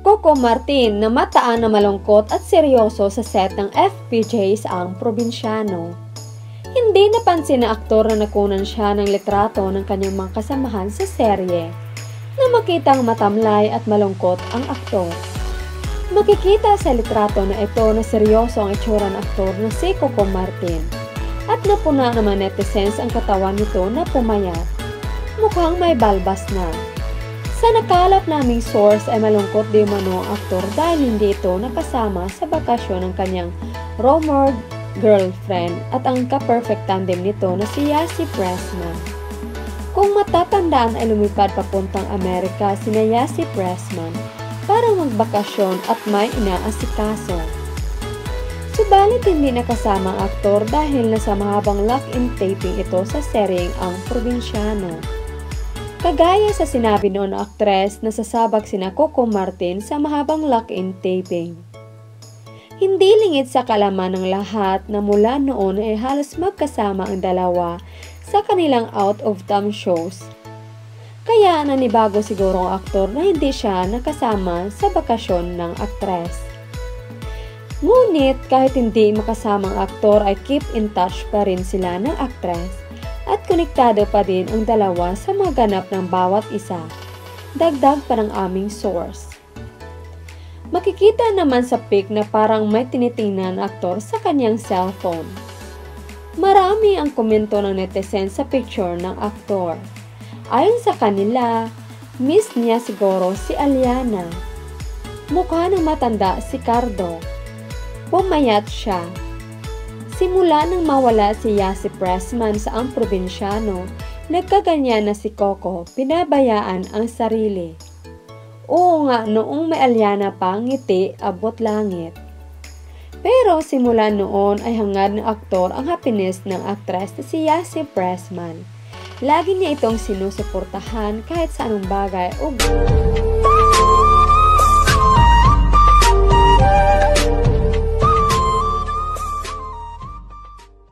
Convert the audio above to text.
Coco Martin na mataan na malungkot at seryoso sa set ng FPJs ang probinsyano. Hindi napansin na aktor na nakunan siya ng litrato ng kanyang mga kasamahan sa serye na makitang matamlay at malungkot ang aktor. Makikita sa litrato na ito na seryoso ang itsura ng aktor na si Coco Martin at napuna naman netizens ang katawan nito na pumayat. Mukhang may balbas na. Sa nakalap naming source ay malungkot di umano ang aktor dahil hindi ito nakasama sa bakasyon ng kanyang rumored girlfriend at ang ka-perfect tandem nito na si Yasi Pressman. Kung matatandaan ay lumipad papuntang Amerika sina Yasi Pressman para magbakasyon at may inaasikaso. Subalit hindi nakasama ang aktor dahil nasa mahabang lock-in taping ito sa seryeng Ang Probinsyano. Kagaya sa sinabi noon ng aktres na sasabak sina Coco Martin sa mahabang lock-in taping. Hindi lingid sa kalaman ng lahat na mula noon ay halos magkasama ang dalawa sa kanilang out-of-town shows. Kaya nanibago siguro ang aktor na hindi siya nakasama sa bakasyon ng aktres. Ngunit kahit hindi makasama ang aktor ay keep in touch pa rin sila ng aktres. At konektado pa din ang dalawa sa mga ganap ng bawat isa. Dagdag pa ng aming source. Makikita naman sa pic na parang may tinitingnan ang aktor sa kanyang cellphone. Marami ang komento ng netizens sa picture ng aktor. Ayon sa kanila, miss niya siguro si Aliana. Mukha ng matanda si Cardo. Pumayat siya. Simula nang mawala si Yasi Pressman sa Ang Probinsyano, nagkaganyan na si Coco, pinabayaan ang sarili. Oo nga, noong may Aliana pa, ngiti abot langit. Pero simula noon ay hangad ng aktor ang happiness ng aktres na si Yasi Pressman. Lagi niya itong sinusuportahan kahit sa anong bagay o